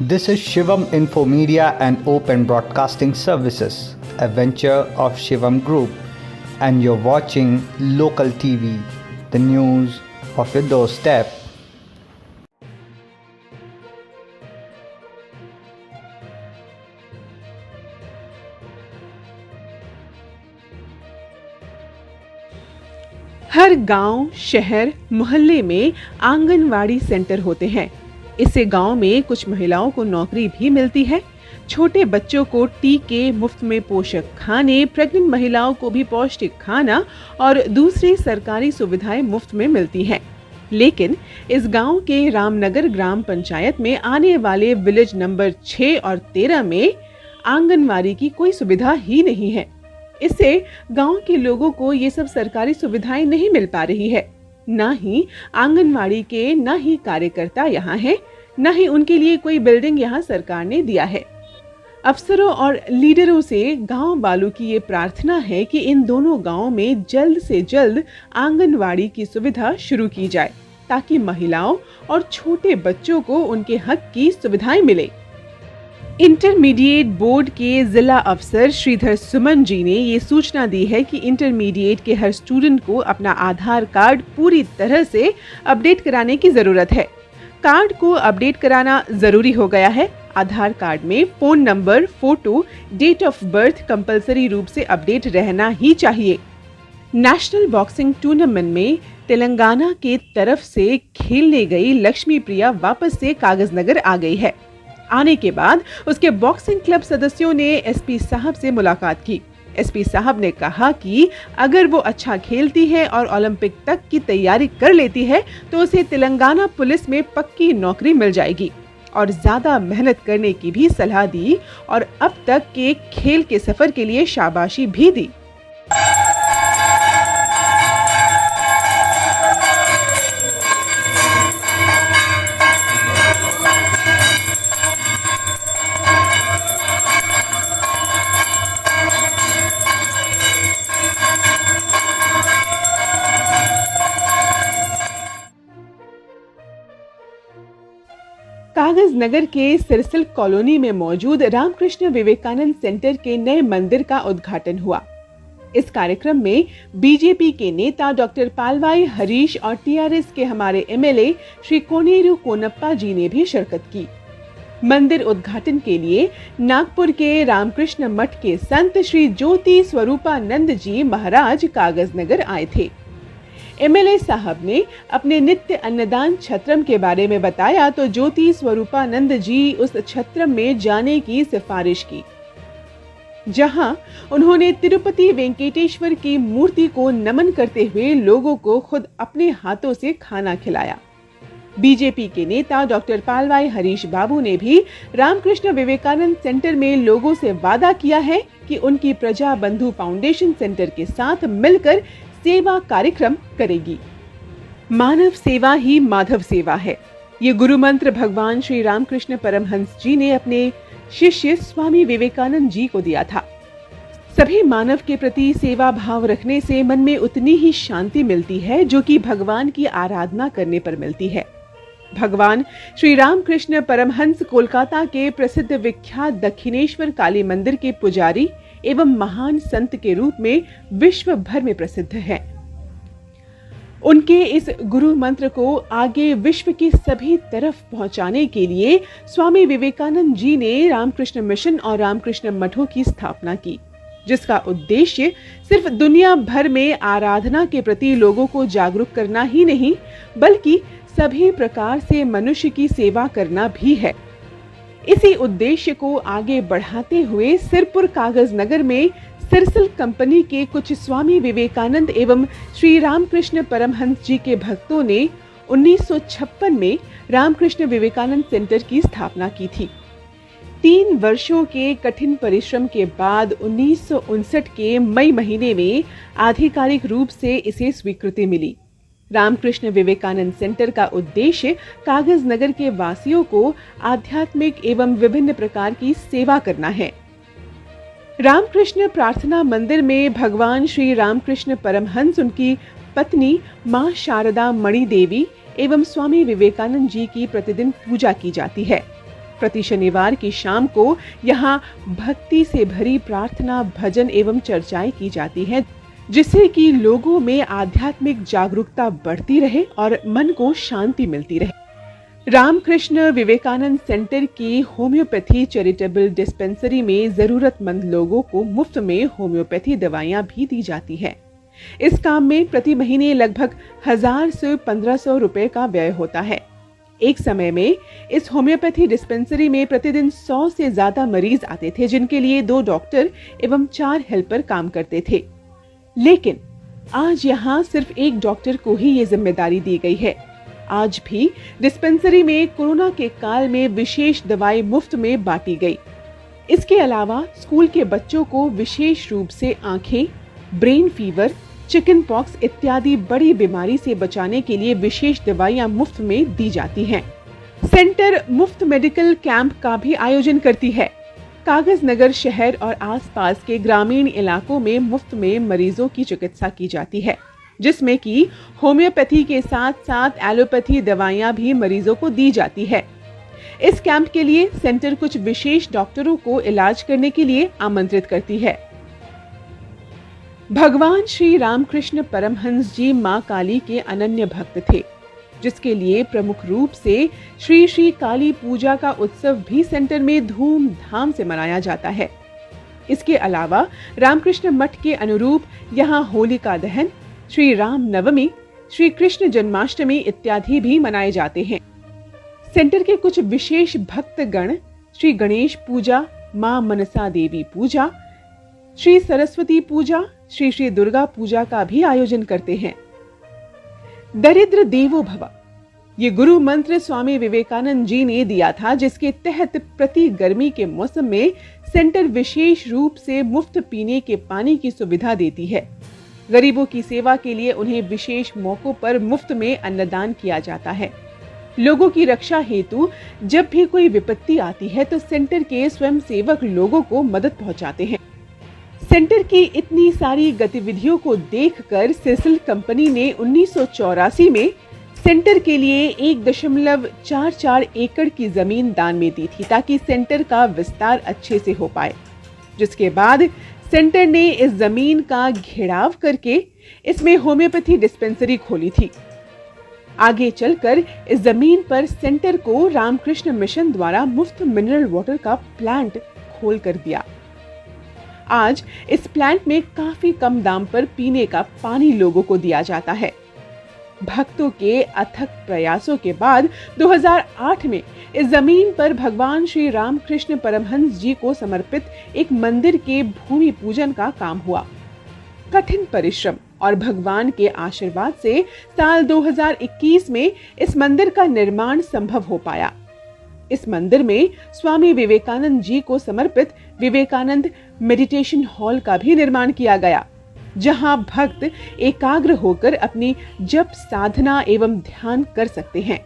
This is Shivam Info Media and Open Broadcasting Services, a venture of Shivam Group, and you're watching Local TV, the news of your doorstep. हर गांव, शहर, मोहल्ले में anganwadi centre होते हैं। इससे गांव में कुछ महिलाओं को नौकरी भी मिलती है। छोटे बच्चों को टीके, मुफ्त में पोषक खाने, प्रेग्नेंट महिलाओं को भी पौष्टिक खाना और दूसरी सरकारी सुविधाएं मुफ्त में मिलती हैं। लेकिन इस गांव के रामनगर ग्राम पंचायत में आने वाले विलेज नंबर 6 और 13 में आंगनवाड़ी की कोई सुविधा ही नहीं है। इससे गांव के लोगों को ये सब सरकारी सुविधाएं नहीं मिल पा रही है। ना ही आंगनवाड़ी के ना ही कार्यकर्ता यहाँ हैं, ना ही उनके लिए कोई बिल्डिंग यहाँ सरकार ने दिया है। अफसरों और लीडरों से गांव वालों की ये प्रार्थना है कि इन दोनों गांवों में जल्द से जल्द आंगनवाड़ी की सुविधा शुरू की जाए, ताकि महिलाओं और छोटे बच्चों को उनके हक की सुविधाएं मिले। इंटरमीडिएट बोर्ड के जिला अफसर श्रीधर सुमन जी ने ये सूचना दी है कि इंटरमीडिएट के हर स्टूडेंट को अपना आधार कार्ड पूरी तरह से अपडेट कराने की जरूरत है। कार्ड को अपडेट कराना जरूरी हो गया है। आधार कार्ड में phone number, photo, date of birth compulsory रूप से अपडेट रहना ही चाहिए। नेशनल बॉक्सिंग टूर्नामेंट में तेलंगाना के तरफ से खेलने गई लक्ष्मी प्रिया वापस से कागजनगर आ गई है। आने के बाद उसके बॉक्सिंग क्लब सदस्यों ने एसपी साहब से मुलाकात की। एसपी साहब ने कहा कि अगर वो अच्छा खेलती है और ओलंपिक तक की तैयारी कर लेती है तो उसे तेलंगाना पुलिस में पक्की नौकरी मिल जाएगी, और ज्यादा मेहनत करने की भी सलाह दी और अब तक के खेल के सफर के लिए शाबाशी भी दी। कागज नगर के सिरसिल कॉलोनी में मौजूद रामकृष्ण विवेकानंद सेंटर के नए मंदिर का उद्घाटन हुआ। इस कार्यक्रम में बीजेपी के नेता डॉक्टर पालवाई हरीश और टीआरएस के हमारे एमएलए श्री कोनेरू कोनप्पा जी ने भी शिरकत की। मंदिर उद्घाटन के लिए नागपुर के रामकृष्ण मठ के संत श्री ज्योति स्वरूपानंद जी महाराज कागज नगर आए थे। एमएलए साहब ने अपने नित्य अन्नदान छत्रम के बारे में बताया तो ज्योति स्वरूपानंद जी उस छत्रम में जाने की सिफारिश की, जहां उन्होंने तिरुपति वेंकटेश्वर की मूर्ति को नमन करते हुए लोगों को खुद अपने हाथों से खाना खिलाया। बीजेपी के नेता डॉक्टर पालवाई हरीश बाबू ने भी रामकृष्ण विवेकानंद सेंटर में लोगों से वादा किया है कि उनकी प्रजा बंधु फाउंडेशन सेंटर के साथ मिलकर सेवा कार्यक्रम करेगी। मानव सेवा ही माधव सेवा है, ये गुरु मंत्र भगवान श्री रामकृष्ण परमहंस जी ने अपने शिष्य स्वामी विवेकानंद जी को दिया था। सभी मानव के प्रति सेवा भाव रखने से मन में उतनी ही शांति मिलती है जो कि भगवान की आराधना करने पर मिलती है। भगवान श्री रामकृष्ण परमहंस कोलकाता के प्रसिद्ध विख्यात दक्षिणेश्वर काली मंदिर के पुजारी एवं महान संत के रूप में विश्व भर में प्रसिद्ध हैं। उनके इस गुरु मंत्र को आगे विश्व की सभी तरफ पहुंचाने के लिए स्वामी विवेकानंद जी ने रामकृष्ण मिशन और रामकृष्ण मठों की स्थापना की, जिसका उद्देश्य सिर्फ दुनिया भर में आराधना के प्रति लोगों को जागरूक करना ही नहीं, बल्कि सभी प्रकार से मनुष्य की सेवा करना भी है। इसी उद्देश्य को आगे बढ़ाते हुए सिरपुर कागज नगर में सिरसिल कंपनी के कुछ स्वामी विवेकानंद एवं श्री रामकृष्ण परमहंस जी के भक्तों ने 1956 में रामकृष्ण विवेकानंद सेंटर की स्थापना की थी। 3 वर्षों के कठिन परिश्रम के बाद 1959 के मई महीने में आधिकारिक रूप से इसे स्वीकृति मिली। रामकृष्ण विवेकानंद सेंटर का उद्देश्य कागज नगर के वासियों को आध्यात्मिक एवं विभिन्न प्रकार की सेवा करना है। रामकृष्ण प्रार्थना मंदिर में भगवान श्री रामकृष्ण परमहंस, उनकी पत्नी मां शारदा मणि देवी एवं स्वामी विवेकानंद जी की प्रतिदिन पूजा की जाती है। प्रति शनिवार की शाम को यहाँ भक्ति से भरी प्रार्थना, भजन एवं चर्चाएं की जाती हैं, जिससे कि लोगों में आध्यात्मिक जागरूकता बढ़ती रहे और मन को शांति मिलती रहे। रामकृष्ण विवेकानंद सेंटर की होम्योपैथी चैरिटेबल डिस्पेंसरी में जरूरतमंद लोगों को मुफ्त में होम्योपैथी दवाइयां भी दी जाती है। इस काम में प्रति महीने लगभग 1000 से 1500 रुपए का व्यय होता है। एक समय में इस होम्योपैथी डिस्पेंसरी में प्रतिदिन 100 से ज्यादा मरीज आते थे, जिनके लिए 2 डॉक्टर एवं 4 हेल्पर काम करते थे। लेकिन आज यहाँ सिर्फ 1 डॉक्टर को ही ये जिम्मेदारी दी गई है। आज भी डिस्पेंसरी में कोरोना के काल में विशेष दवाई मुफ्त में बांटी गई। इसके अलावा स्कूल के बच्चों को विशेष रूप से आंखें, ब्रेन फीवर, चिकन पॉक्स इत्यादि बड़ी बीमारी से बचाने के लिए विशेष दवाइयां मुफ्त में दी जाती हैं। सेंटर मुफ्त मेडिकल कैंप का भी आयोजन करती है। कागज नगर शहर और आसपास के ग्रामीण इलाकों में मुफ्त में मरीजों की चिकित्सा की जाती है, जिसमें कि होम्योपैथी के साथ साथ एलोपैथी दवाइयां भी मरीजों को दी जाती है। इस कैंप के लिए सेंटर कुछ विशेष डॉक्टरों को इलाज करने के लिए आमंत्रित करती है। भगवान श्री रामकृष्ण परमहंस जी मां काली के अनन्य भक्त थे, जिसके लिए प्रमुख रूप से श्री श्री काली पूजा का उत्सव भी सेंटर में धूमधाम से मनाया जाता है। इसके अलावा रामकृष्ण मठ के अनुरूप यहाँ होलिका दहन, श्री राम नवमी, श्री कृष्ण जन्माष्टमी इत्यादि भी मनाए जाते हैं। सेंटर के कुछ विशेष भक्तगण श्री गणेश पूजा, मां मनसा देवी पूजा, श्री सरस्वती पूजा, श्री श्री दुर्गा पूजा का भी आयोजन करते हैं। दरिद्र देवो भव, ये गुरु मंत्र स्वामी विवेकानंद जी ने दिया था, जिसके तहत प्रति गर्मी के मौसम में सेंटर विशेष रूप से मुफ्त पीने के पानी की सुविधा देती है। गरीबों की सेवा के लिए उन्हें विशेष मौकों पर मुफ्त में अन्नदान किया जाता है। लोगों की रक्षा हेतु जब भी कोई विपत्ति आती है तो सेंटर के स्वयंसेवक लोगों को मदद पहुंचाते हैं। सेंटर की इतनी सारी गतिविधियों को देखकर सिरसिल कंपनी ने 1984 में सेंटर के लिए 1.44 एकड़ की जमीन दान में दी थी, ताकि सेंटर का विस्तार अच्छे से हो पाए। जिसके बाद सेंटर ने इस जमीन का घेराव करके इसमें होम्योपैथी डिस्पेंसरी खोली थी। आगे चलकर इस जमीन पर सेंटर को रामकृष्ण मिशन द्वारा मुफ्त मिनरल वाटर का प्लांट खोल कर दिया। आज इस प्लांट में काफी कम दाम पर पीने का पानी लोगों को दिया जाता है। भक्तों के अथक प्रयासों के बाद 2008 में इस जमीन पर भगवान श्री रामकृष्ण परमहंस जी को समर्पित एक मंदिर के भूमि पूजन का काम हुआ। कठिन परिश्रम और भगवान के आशीर्वाद से साल 2021 में इस मंदिर का निर्माण संभव हो पाया। इस मंदिर में स्वामी विवेकानंद जी को समर्पित विवेकानंद मेडिटेशन हॉल का भी निर्माण किया गया, जहां भक्त एकाग्र होकर अपनी जप साधना एवं ध्यान कर सकते हैं।